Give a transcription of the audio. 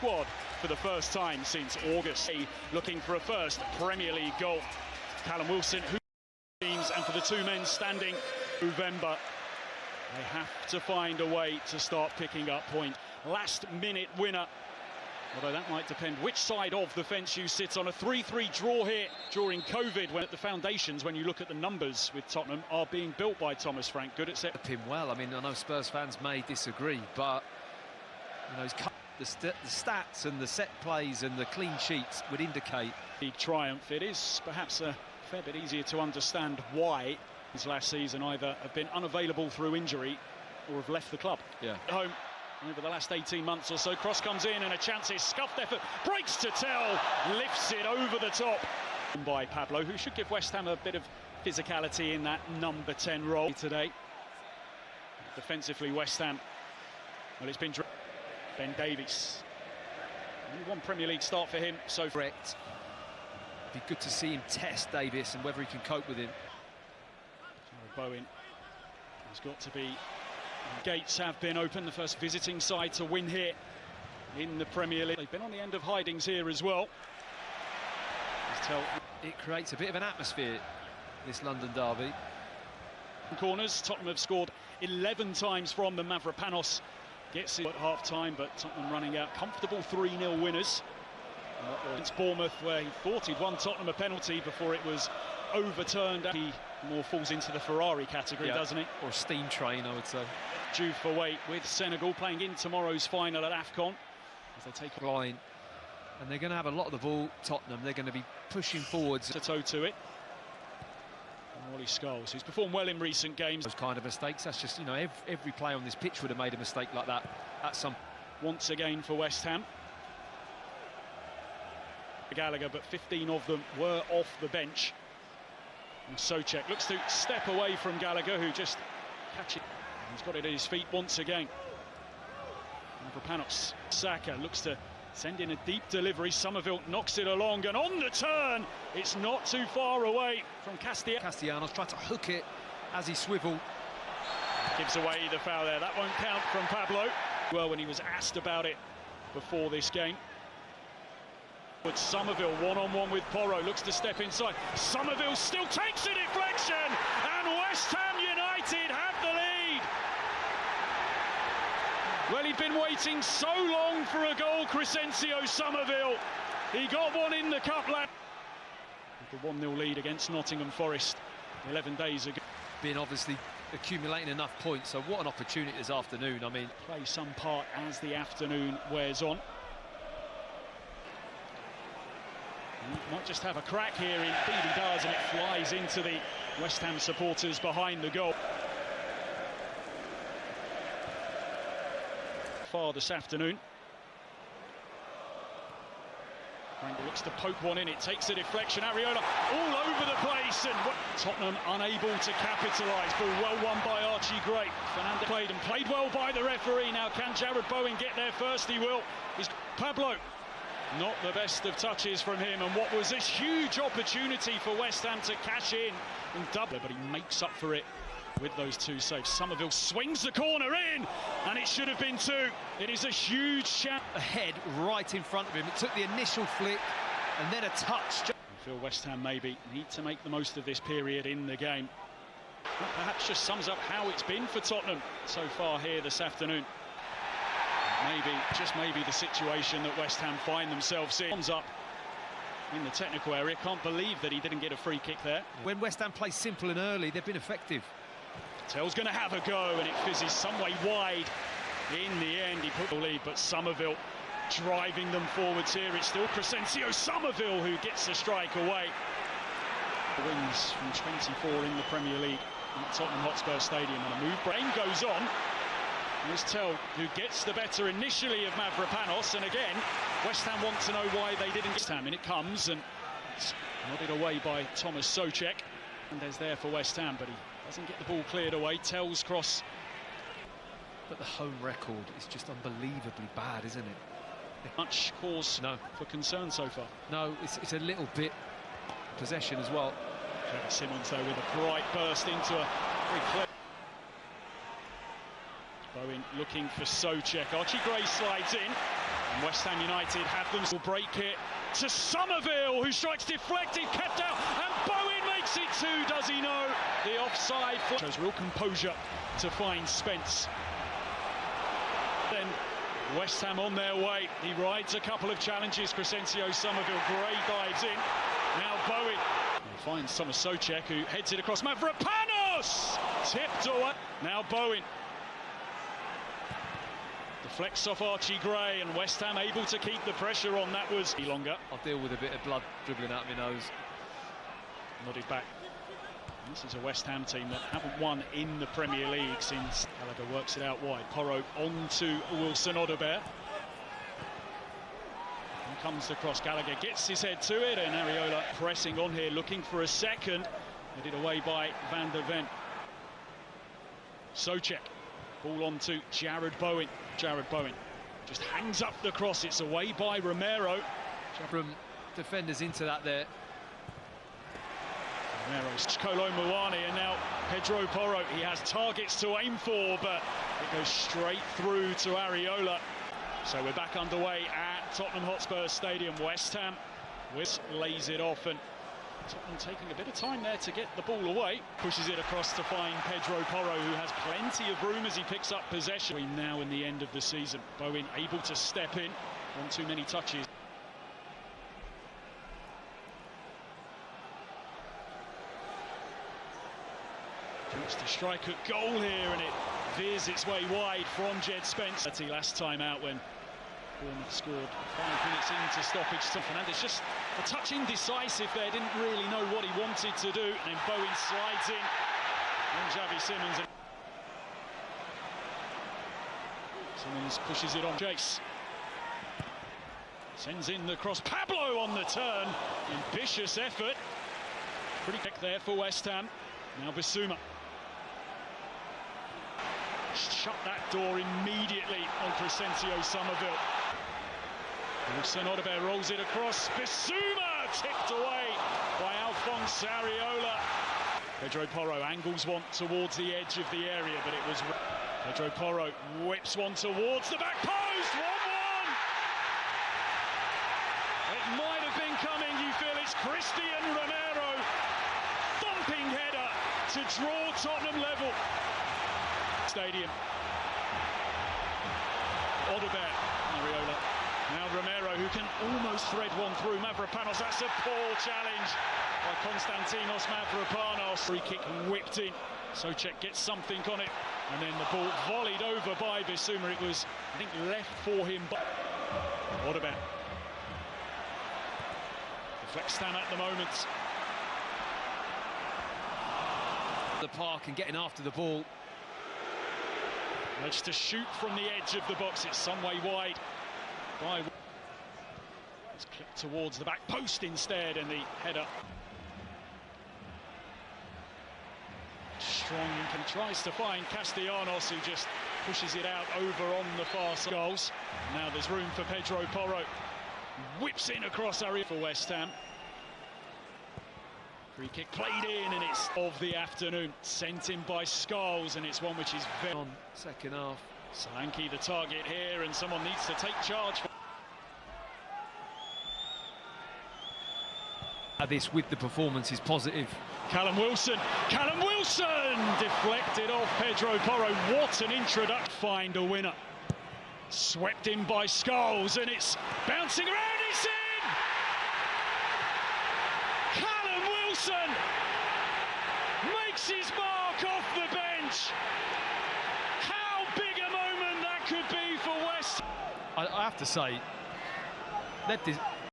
Squad for the first time since August, looking for a first Premier League goal. Callum Wilson, who teams, and for the two men standing November, they have to find a way to start picking up points. Last-minute winner, although that might depend which side of the fence you sit on. A 3-3 draw here during COVID, when at the foundations, when you look at the numbers with Tottenham, are being built by Thomas Frank. Good at set. Him well. I mean, I know Spurs fans may disagree, but you know, the stats and the set plays and the clean sheets would indicate the triumph. It is perhaps a fair bit easier to understand why his last season either have been unavailable through injury or have left the club. Yeah. Home over the last 18 months or so. Cross comes in and a chance is scuffed effort. Breaks to tell, lifts it over the top by Pablo, who should give West Ham a bit of physicality in that number 10 role today. Defensively, West Ham, well, it's been Ben Davies. Only one Premier League start for him so far. It'd be good to see him test Davies and whether he can cope with him. Bowen has got to be. Gates have been open, the first visiting side to win here in the Premier League. They've been on the end of hidings here as well. It creates a bit of an atmosphere, this London derby. Corners, Tottenham have scored 11 times from them. Mavropanos gets it at half-time, but Tottenham running out comfortable 3-0 winners. Against Bournemouth, where he thought he'd won Tottenham a penalty before it was overturned. He more falls into the Ferrari category, doesn't he? Or a steam train, I would say. Due for weight with Senegal playing in tomorrow's final at AFCON as they take line, and they're going to have a lot of the ball. Tottenham, they're going to be pushing forwards. To it. And Wally Scholes, who's performed well in recent games. Those kind of mistakes, that's just, you know, every player on this pitch would have made a mistake like that at some. Once again for West Ham. Gallagher, but 15 of them were off the bench. And Souček looks to step away from Gallagher, who just catches. He's got it at his feet once again. Mavropanos. Saka looks to send in a deep delivery. Somerville knocks it along, and on the turn, it's not too far away from Castellanos. Tried to hook it as he swiveled. Gives away the foul there. That won't count from Pablo. Well, when he was asked about it before this game. But Somerville one-on-one with Porro, looks to step inside. Somerville still takes a deflection, and West Ham United have the lead. Well, he'd been waiting so long for a goal, Crescencio Somerville. He got one in the cup last. The 1-0 lead against Nottingham Forest 11 days ago. Been obviously accumulating enough points, so what an opportunity this afternoon. I mean, play some part as the afternoon wears on. He might just have a crack here, indeed he does, and it flies into the West Ham supporters behind the goal. Far this afternoon. Rangel looks to poke one in, it takes a deflection. Areola all over the place, and Tottenham unable to capitalise. Ball well won by Archie Gray. Fernandez played well by the referee. Now can Jarrod Bowen get there first? He will. He's Pablo. Not the best of touches from him, and what was a huge opportunity for West Ham to cash in and double, but he makes up for it with those two saves. Somerville swings the corner in, and it should have been two. It is a huge chance. Ahead, right in front of him. It took the initial flick and then a touch. I feel West Ham maybe need to make the most of this period in the game. That perhaps just sums up how it's been for Tottenham so far here this afternoon. Maybe, just maybe, the situation that West Ham find themselves in. Comes up in the technical area. Can't believe that he didn't get a free kick there. When West Ham play simple and early, they've been effective. Tell's going to have a go, and it fizzes some way wide. In the end, he put the lead, but Somerville driving them forwards here. It's still Crescencio Somerville who gets the strike away. Wins from 24 in the Premier League at Tottenham Hotspur Stadium, and a move. Brain goes on. Here's Tell, who gets the better initially of Mavropanos, and again, West Ham want to know why they didn't get Ham, and it comes, and it's nodded away by Thomas Souček. And there's there for West Ham, but he doesn't get the ball cleared away. Tell's cross. But the home record is just unbelievably bad, isn't it? Much cause for concern so far. No, it's a little bit possession as well. Simmons, though, with a bright burst into a very clever. Bowen looking for Souček. Archie Gray slides in. And West Ham United have them. Will break it to Somerville, who strikes deflected, kept out, and Bowen makes it two. Does he know the offside? Shows real composure to find Spence. Then West Ham on their way. He rides a couple of challenges. Crescencio Somerville, Gray dives in. Now Bowen finds Thomas Souček, who heads it across. Mavropanos tipped away. Now Bowen deflects off Archie Gray, and West Ham able to keep the pressure on. That was longer. I'll deal with a bit of blood dribbling out my nose. Nodded back. This is a West Ham team that haven't won in the Premier League since Gallagher works it out wide. Porro on to Wilson Odobert. And comes the cross. Gallagher gets his head to it, and Areola pressing on here, looking for a second. Headed away by Van der Ven. Souček. Ball on to Jared Bowen. Jared Bowen just hangs up the cross. It's away by Romero. From defenders into that there. Romero's Kolo Muani, and now Pedro Porro. He has targets to aim for, but it goes straight through to Areola. So we're back underway at Tottenham Hotspur Stadium. West Ham lays it off, and Tottenham taking a bit of time there to get the ball away. Pushes it across to find Pedro Porro, who has plenty of room as he picks up possession. Between now and the end of the season, Bowen able to step in on too many touches. Looks to strike at goal here, and it veers its way wide from Jed Spence. Last time out when Bournemouth scored 5 minutes into stoppage. Fernandes just a touch indecisive there, didn't really know what he wanted to do, and then Bowen slides in on Xavi Simons. Simons pushes it on Chase. Sends in the cross. Pablo on the turn. Ambitious effort. Pretty quick there for West Ham. Now Bissouma. Shut that door immediately on Crescencio Somerville. Wilson Odobert rolls it across. Bissouma tipped away by Alphonse Areola. Pedro Porro angles one towards the edge of the area, but it was Pedro Porro whips one towards the back post. 1-1. It might have been coming. You feel it's Christian Romero. Thumping header to draw Tottenham level. Stadium. Odobert, Areola. Now Romero, who can almost thread one through. Mavropanos, that's a poor challenge by Konstantinos Mavropanos. Free kick whipped in. Souček gets something on it, and then the ball volleyed over by Bissouma. It was, I think, left for him. Odobert. Deflects Stam at the moment. The park and getting after the ball. Managed to shoot from the edge of the box. It's some way wide. It's clipped towards the back post instead, and the header. Strong, and tries to find Castellanos, who just pushes it out over on the far side. Goals. Now there's room for Pedro Porro. Whips in across area for West Ham. Free kick played in, and it's of the afternoon. Sent in by Scholes, and it's one which is very on second half. Solanke the target here, and someone needs to take charge. This with the performance is positive. Callum Wilson deflected off Pedro Porro. What an introduction. Find a winner. Swept in by Scholes, and it's bouncing around. It's in. Callum Wilson makes his mark off the bench. How big a moment that could be for West. I have to say, let this